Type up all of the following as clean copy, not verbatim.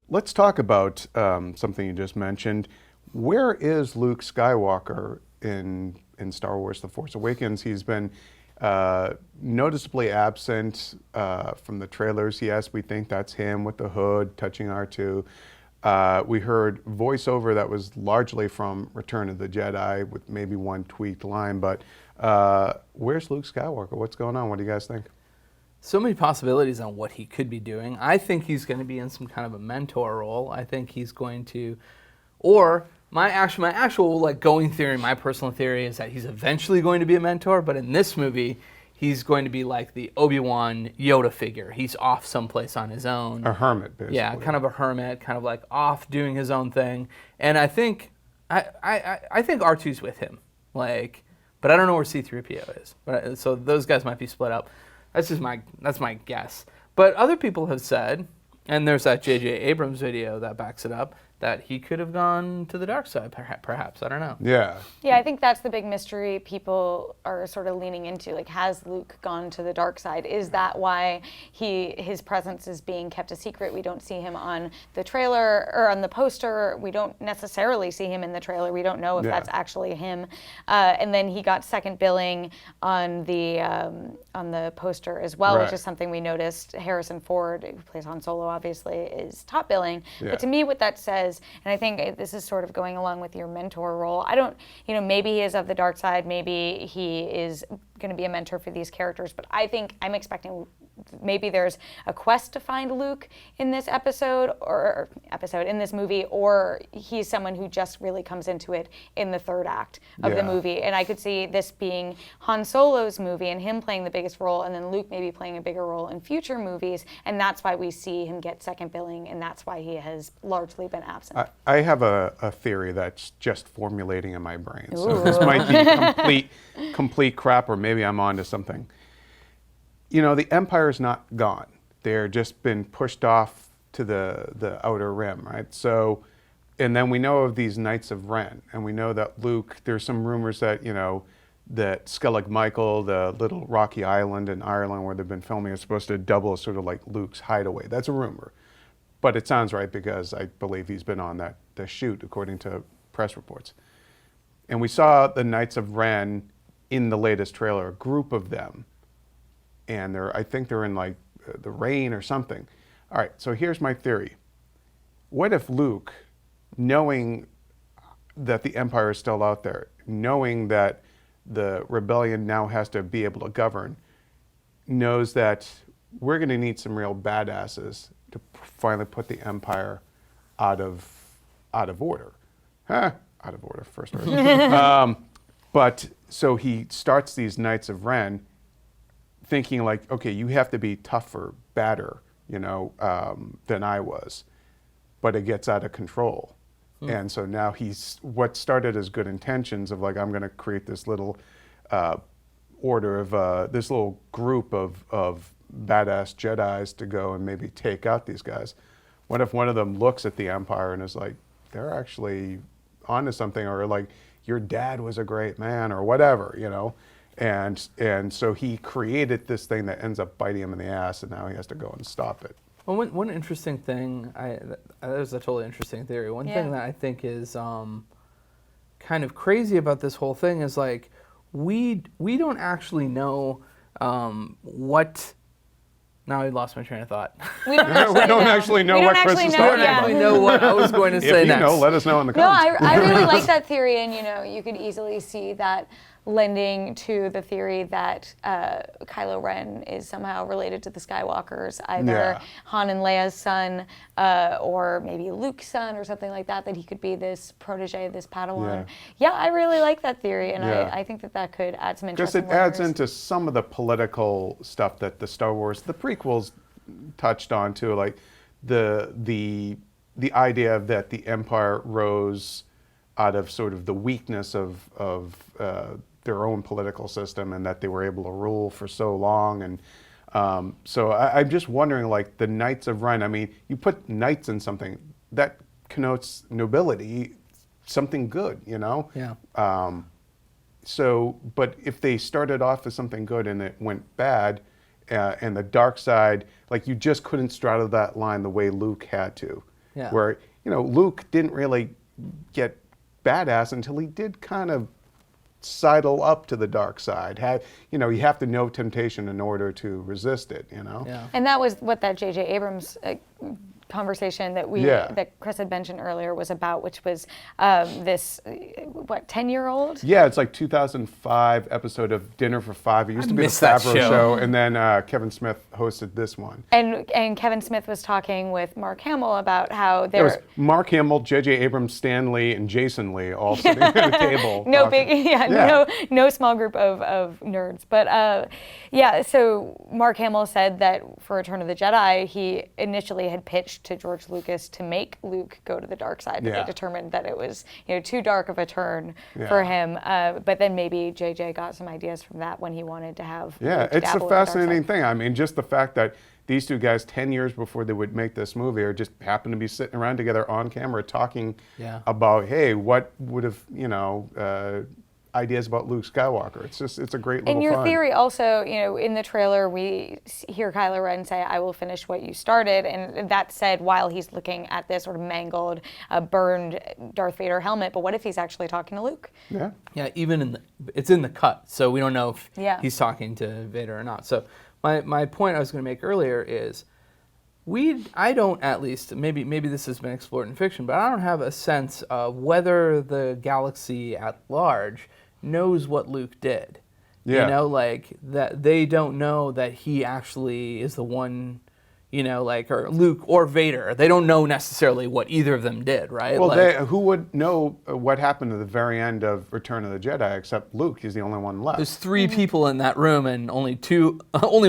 Let's talk about something you just mentioned. Where is Luke Skywalker in Star Wars: The Force Awakens? He's been noticeably absent from the trailers. Yes, we think that's him with the hood touching R2. We heard voiceover that was largely from Return of the Jedi with maybe one tweaked line, but where's Luke Skywalker? What's going on? What do you guys think? So many possibilities on what he could be doing. I think he's going to be in some kind of a mentor role. I think he's going to, or my actual like going theory, my personal theory is that he's eventually going to be a mentor, but in this movie, he's going to be like the Obi-Wan Yoda figure. He's off someplace on his own. A hermit, basically. Yeah, kind of a hermit, kind of like off doing his own thing. And I think I think R2's with him. Like, but I don't know where C-3PO is. But so those guys might be split up. That's my guess. But other people have said, and there's that J.J. Abrams video that backs it up, that he could have gone to the dark side, perhaps. I don't know. Yeah. Yeah, I think that's the big mystery people are sort of leaning into. Like, has Luke gone to the dark side? Is that why his presence is being kept a secret? We don't see him on the trailer or on the poster. We don't necessarily see him in the trailer. We don't know if that's actually him. And then he got second billing on the poster as well, which is something we noticed. Harrison Ford, who plays Han Solo, obviously, is top billing. Yeah. But to me, what that says, and I think this is sort of going along with your mentor role. Maybe he is of the dark side, maybe he is going to be a mentor for these characters, but I think I'm expecting maybe there's a quest to find Luke in this in this movie, or he's someone who just really comes into it in the third act of the movie. And I could see this being Han Solo's movie and him playing the biggest role, and then Luke maybe playing a bigger role in future movies, and that's why we see him get second billing, and that's why he has largely been absent. I have a theory that's just formulating in my brain. So this might be complete crap, or maybe I'm onto something. You know, the Empire's not gone. They're just been pushed off to the outer rim, right? So, and then we know of these Knights of Ren, and we know that Luke, there's some rumors that, that Skellig Michael, the little rocky island in Ireland where they've been filming, is supposed to double as sort of like Luke's hideaway. That's a rumor. But it sounds right because I believe he's been on the shoot, according to press reports. And we saw the Knights of Ren in the latest trailer, a group of them. And I think they're in like the rain or something. All right, so here's my theory. What if Luke, knowing that the Empire is still out there, knowing that the rebellion now has to be able to govern, knows that we're going to need some real badasses to finally put the Empire out of order. Out of order, first order. But so he starts these Knights of Ren, thinking like, okay, you have to be tougher, badder, than I was, but it gets out of control. And so now what started as good intentions of like, I'm going to create this little order of this little group of badass Jedis to go and maybe take out these guys. What if one of them looks at the Empire and is like, they're actually onto something, or like, your dad was a great man, or whatever, And so he created this thing that ends up biting him in the ass, and now he has to go and stop it. Well, one interesting thing, there's a totally interesting theory. One thing that I think is kind of crazy about this whole thing is like, we don't actually know what. Now I lost my train of thought. We don't actually know what Chris is talking about. I don't actually know what I was going to say next. If you know, let us know in the comments. No, I really like that theory, and you could easily see that lending to the theory that Kylo Ren is somehow related to the Skywalkers, either Han and Leia's son, or maybe Luke's son, or something like that he could be this protege, this Padawan. Yeah, I really like that theory, and I think that could add some interesting Because it adds into some of the political stuff that the Star Wars, the prequels touched on too, like the idea that the Empire rose out of sort of the weakness of their own political system, and that they were able to rule for so long. And so I'm just wondering, like the Knights of Ren, I mean, you put knights in something, that connotes nobility, something good, Yeah. So, but if they started off as something good and it went bad, and the dark side, like you just couldn't straddle that line the way Luke had to. Yeah. Where, Luke didn't really get badass until he did kind of sidle up to the dark side. You have to know temptation in order to resist it, Yeah. And that was what that J.J. Abrams conversation that Chris had mentioned earlier was about, which was this 10-year-old? Yeah, it's like 2005 episode of Dinner for Five. It used to be the missed that Favreau show. show, and then Kevin Smith hosted this one. And Kevin Smith was talking with Mark Hamill about how It was they're Mark Hamill, J.J. Abrams, Stan Lee, and Jason Lee all sitting at a table. no talking. big no small group of nerds, but so Mark Hamill said that for Return of the Jedi he initially had pitched to George Lucas to make Luke go to the dark side, but Yeah. they determined that it was too dark of a turn Yeah. for him, but then maybe JJ got some ideas from that when he wanted to have Yeah, Luke it's a dabble in the dark fascinating side. thing. I mean, just the fact that these two guys, 10 years before they would make this movie, are just happen to be sitting around together on camera talking about, hey, what would have, ideas about Luke Skywalker. It's a great little And your fun. theory also, in the trailer, we hear Kylo Ren say, "I will finish what you started," and that said while he's looking at this sort of mangled, burned Darth Vader helmet. But what if he's actually talking to Luke? Yeah. Yeah, even it's in the cut, so we don't know if Yeah. he's talking to Vader or not. So my point I was going to make earlier is I don't, at least, maybe this has been explored in fiction, but I don't have a sense of whether the galaxy at large knows what Luke did. Yeah. Like that they don't know that he actually is the one, or Luke or Vader. They don't know necessarily what either of them did, right? Well, who would know what happened at the very end of Return of the Jedi except Luke? He's the only one left. There's three people in that room, and only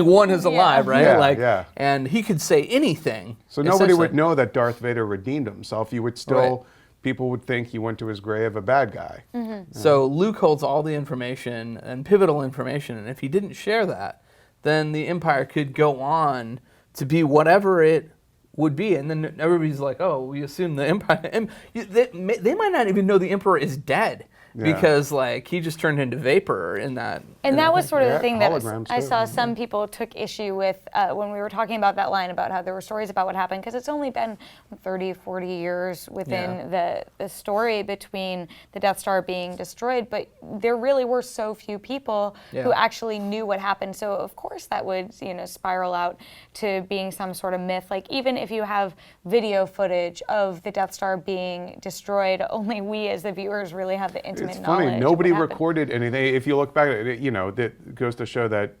one is alive, right? Yeah. And he could say anything. So nobody would essentially. know that Darth Vader redeemed himself. You would still, people would think he went to his grave a bad guy. Mm-hmm. So Luke holds all the information and pivotal information, and if he didn't share that, then the Empire could go on to be whatever it would be, and then everybody's like, "Oh, we assume the Empire." They might not even know the Emperor is dead because he just turned into vapor in that. And that was sort of the thing that holograms I too. saw some people took issue with when we were talking about that line about how there were stories about what happened, because it's only been 30, 40 years within the story between the Death Star being destroyed, but there really were so few people who actually knew what happened. So of course that would spiral out to being some sort of myth. Like even if you have video footage of the Death Star being destroyed, only we as the viewers really have the intimate It's knowledge. funny. of Nobody what happened. recorded anything. If you look back at it, that goes to show that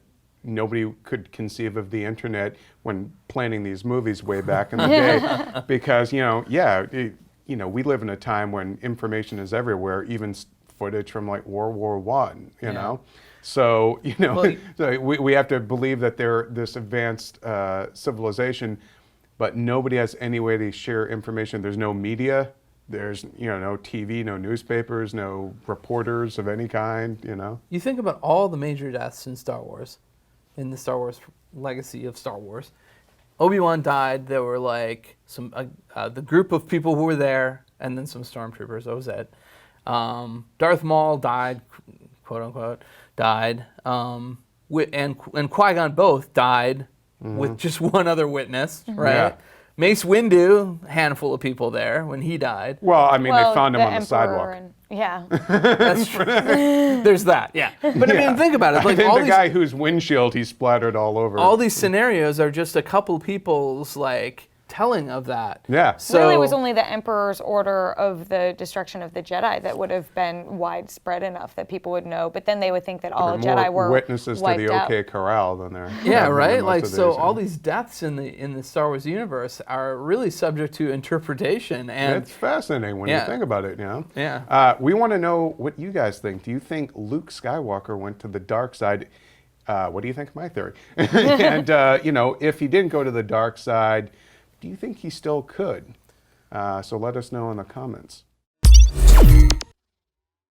nobody could conceive of the internet when planning these movies way back in the day, because we live in a time when information is everywhere, even footage from like World War One. You know, so so we have to believe that they're this advanced civilization, but nobody has any way to share information. There's no media. There's no TV, no newspapers, no reporters of any kind. You think about all the major deaths in Star Wars, in the Star Wars legacy of Star Wars. Obi-Wan died. There were some the group of people who were there, and then some stormtroopers. That was it. Darth Maul died, quote unquote, died. And Qui-Gon both died with just one other witness, right? Yeah. Mace Windu, handful of people there when he died. Well, I mean, they found him on the Emperor sidewalk. That's true. There's that, yeah. But I mean, think about it. I think all the these, guy whose windshield he splattered all over. all these scenarios are just a couple people's telling of that. Yeah. So really, it was only the Emperor's order of the destruction of the Jedi that would have been widespread enough that people would know. But then they would think that all There are Jedi more were witnesses to wiped the out. OK Corral than there. yeah, have been right. in most of So these, all these deaths in the Star Wars universe are really subject to interpretation, and It's fascinating when you think about it. Yeah. We want to know what you guys think. Do you think Luke Skywalker went to the dark side? What do you think of my theory? And if he didn't go to the dark side, do you think he still could? So let us know in the comments.